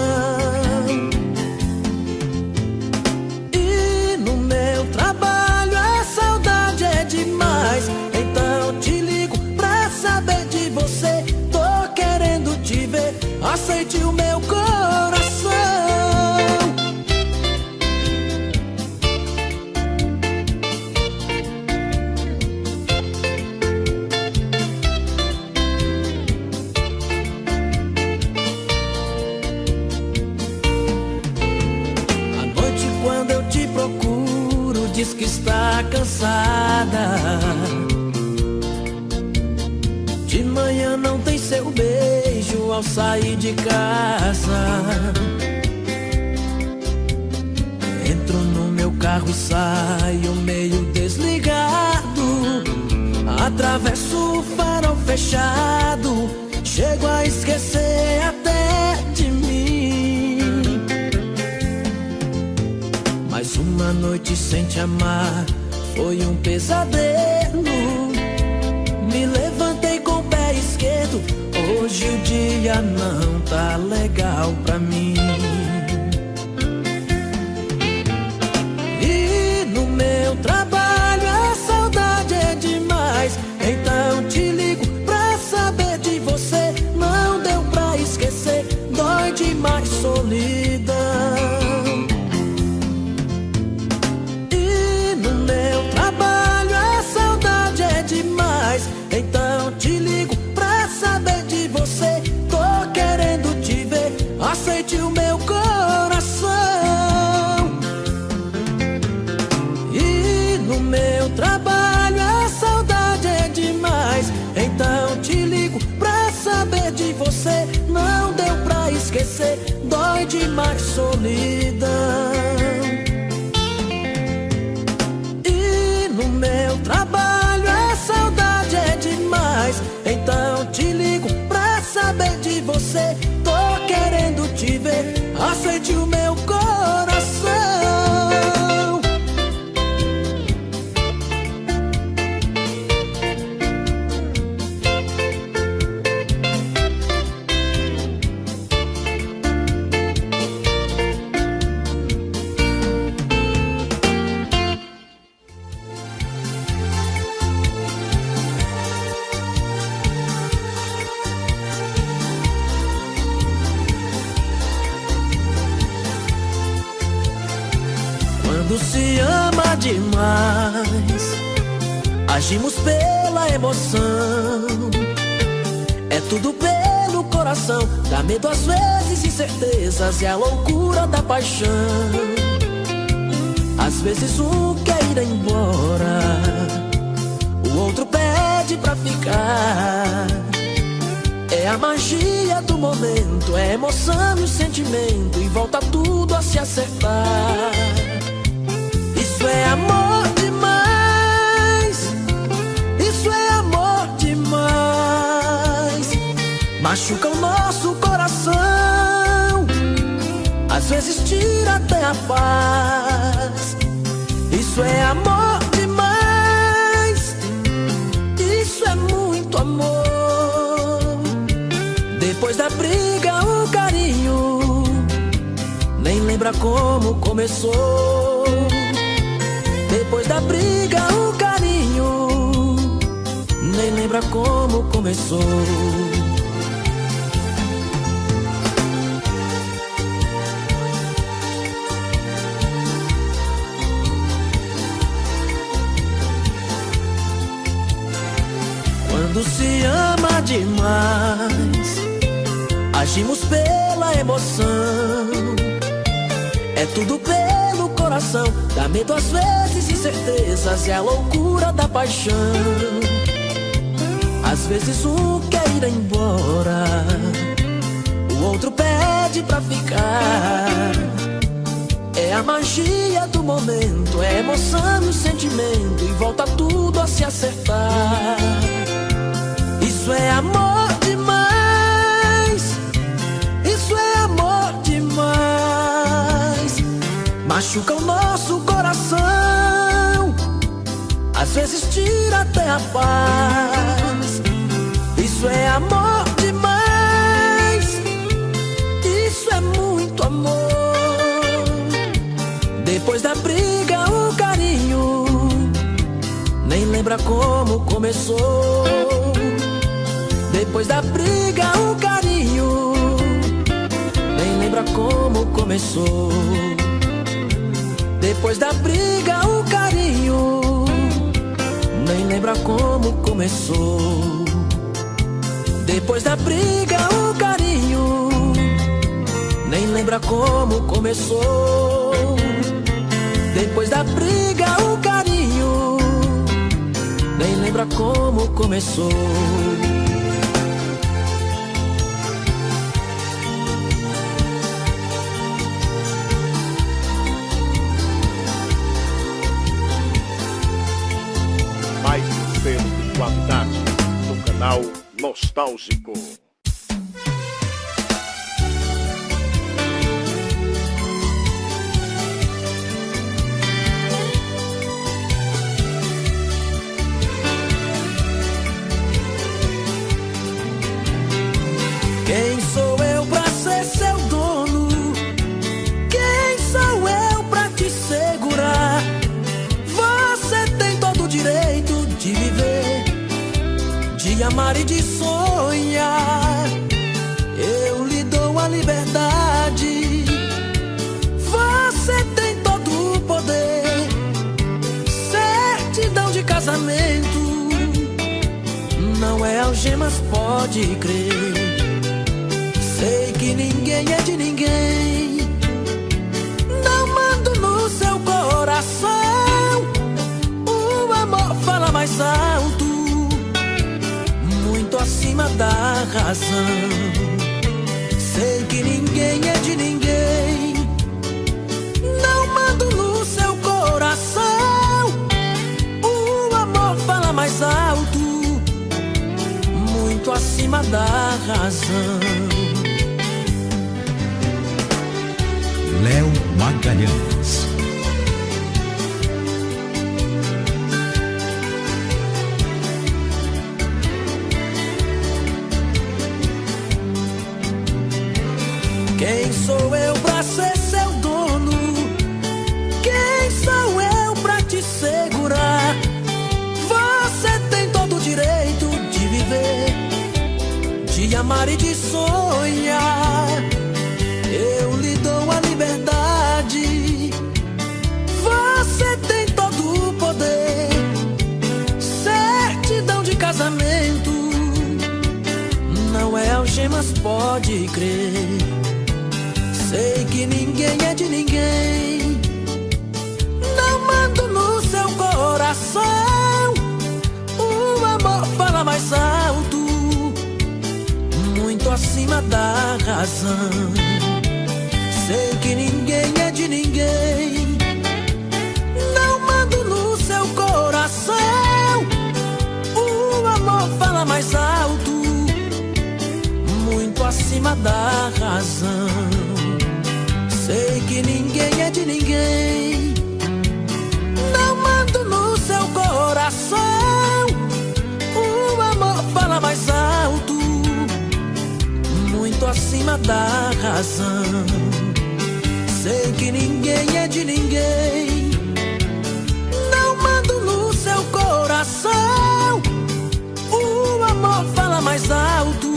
Aceite o meu coração. À noite quando eu te procuro, diz que está cansada. De manhã não tem seu beijo ao sair de casa. Entro no meu carro e saio meio desligado. Atravesso o farol fechado. Chego a esquecer até de mim. Mais uma noite sem te amar foi um pesadelo. Me levantei com o pé esquerdo. Hoje o dia não tá legal pra mim. E no meu trabalho a saudade é demais. Então te ligo pra saber de você. Não deu pra esquecer, dói demais solidão. E no meu trabalho a saudade é demais. Então te ligo pra saber de você. Tô querendo te ver. Aceite o meu coração. E no meu trabalho a saudade é demais. Então te ligo pra saber de você. Não deu pra esquecer, dói demais solidão. E no meu trabalho a saudade é demais. Então te ligo pra saber de você. Tô querendo te ver. Aceite o meu coração. Quando se ama demais, agimos pela emoção. É tudo pelo coração. Dá medo às vezes, incertezas e a loucura da paixão. Às vezes um quer ir embora, o outro pede pra ficar. É a magia do momento, é a emoção e o sentimento, e volta tudo a se acertar. Isso é amor demais, isso é amor demais. Machuca o nosso coração, às vezes tira até a paz. Isso é amor demais, isso é muito amor. Depois da briga, o carinho nem lembra como começou. Depois da briga, o carinho nem lembra como começou. Quando se ama demais, agimos pela emoção, é tudo pelo coração. Dá medo às vezes, incertezas, é a loucura da paixão. Às vezes um quer ir embora, o outro pede pra ficar. É a magia do momento, é a emoção e o sentimento, e volta tudo a se acertar. Isso é amor demais, isso é amor demais. Machuca o nosso coração, às vezes tira até a paz. Isso é amor demais, isso é muito amor. Depois da briga, o carinho nem lembra como começou. Depois da briga, o carinho nem lembra como começou. Depois da briga, o carinho nem lembra como começou. Depois da briga, o carinho nem lembra como começou. Depois da briga, o carinho nem lembra como começou. Mais um selo de qualidade no canal Nostálgico. Quem sou eu pra ser seu dono? Quem sou eu pra te segurar? Você tem todo o direito de viver, de amar e de sonhar. Eu lhe dou a liberdade. Você tem todo o poder. Certidão de casamento não é algemas, pode crer. Sei que ninguém é de ninguém, não mando no seu coração. O amor fala mais alto, muito acima da razão. Sei que ninguém é de ninguém, não mando no seu coração. O amor fala mais alto, muito acima da razão. Léo Magalhães. Quem sou eu pra ser seu dono? Quem sou eu pra te segurar? Você tem todo o direito de viver, de amar e de sonhar. Eu lhe dou a liberdade. Você tem todo o poder. Certidão de casamento não é algemas, pode crer. Sei que ninguém é de ninguém, não coração. O amor fala mais alto, muito acima da razão. Sei que ninguém é de ninguém, não mando no seu coração. O amor fala mais alto, muito acima da razão. Sei que ninguém é de ninguém, não mando no seu coração. O amor fala mais alto, muito acima da razão. Sei que ninguém é de ninguém, não mando no seu coração. O amor fala mais alto,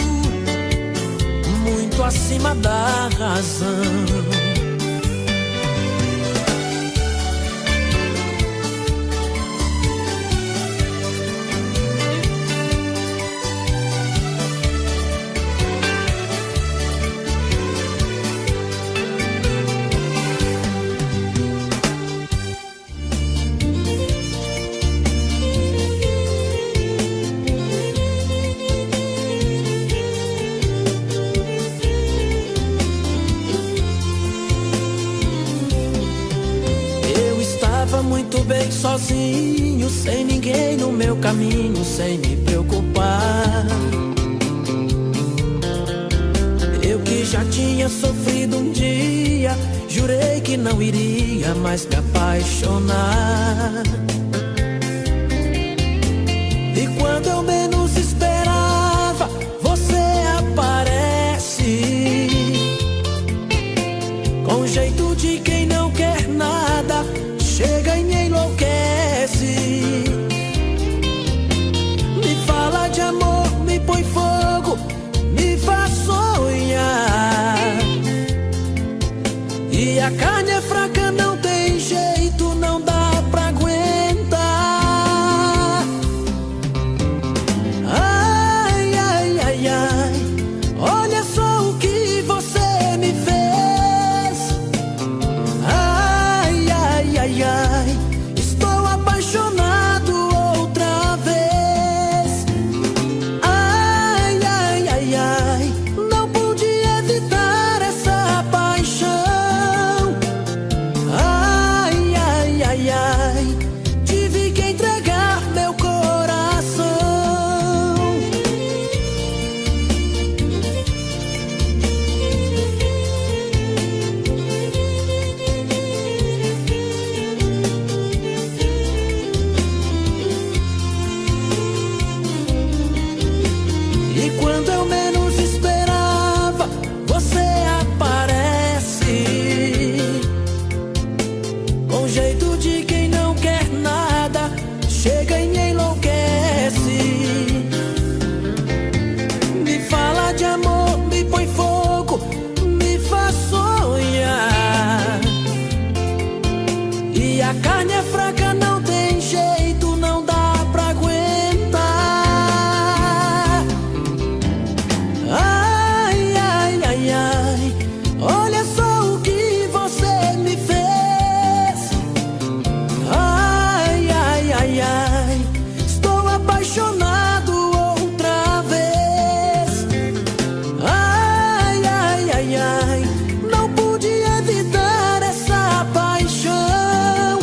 muito acima da razão. Muito bem sozinho, sem ninguém no meu caminho, sem me preocupar. Eu que já tinha sofrido um dia, jurei que não iria mais me apaixonar. E quando eu menos esperava, você aparece, com jeito de quem não quer nada, chega e me enlouquece. Me fala de amor, me põe fogo, me faz sonhar. E a carne é fraca, não tem jeito, não dá pra aguentar. Ai, ai, ai, ai, olha só o que você me fez. Ai, ai, ai, ai, estou apaixonado outra vez. Ai, ai, ai, ai, não pude evitar essa paixão. Ai, ai, ai, ai, tive que entregar meu coração. E quando eu menos esperava, você aparece, com jeito de quem não quer nada, chega e me enlouquece. Me fala de amor, me põe fogo, me faz sonhar. E a carne é fraca, não tem jeito, não dá pra aguentar. Ai, ai, ai, ai, olha só o que você me fez. Ai, ai, ai, ai, estou apaixonado outra vez. Ai, ai, ai, ai, não pude evitar essa paixão.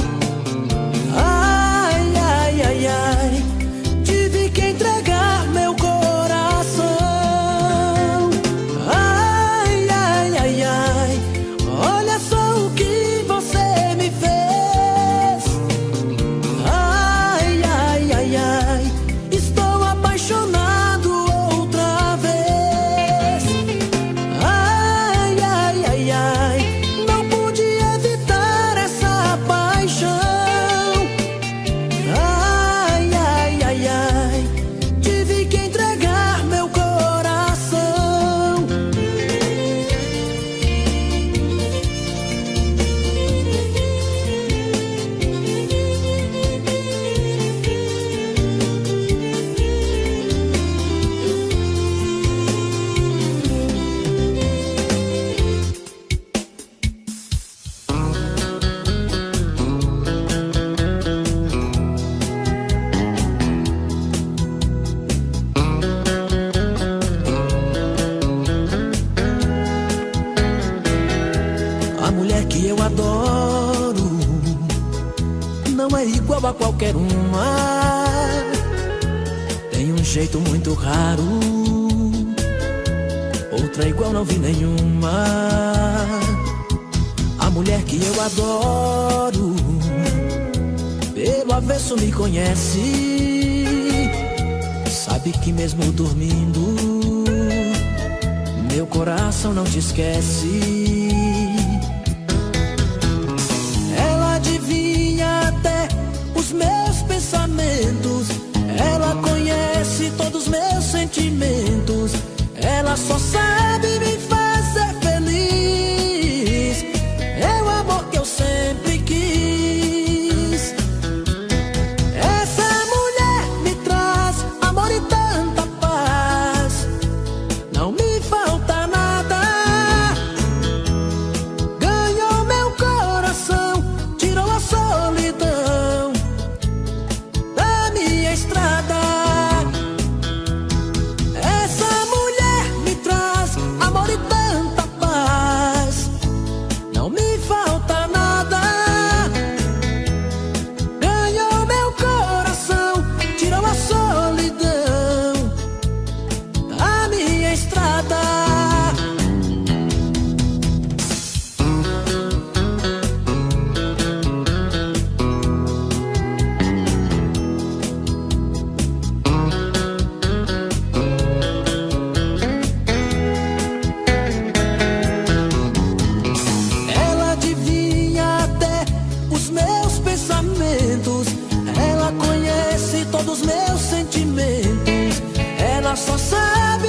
não é igual a qualquer uma. Tem um jeito muito raro, outra igual não vi nenhuma. A mulher que eu adoro, pelo avesso me conhece. Sabe que mesmo dormindo, meu coração não te esquece. Ela adivinha até os meus pensamentos, ela conhece todos os meus sentimentos. Ela só sabe me fazer feliz, é o amor que eu sempre quis. Essa mulher me traz amor e tanta paz, não me falta nada. Ganhou meu coração, tirou a solidão da minha estrada. Essa mulher me traz amor e tanta paz, não me falta nada. Ganhou meu coração, tirou a solidão da minha estrada. Ela adivinha até os meus pensamentos, ela conhece todos os meus sentimentos. Ela só sabe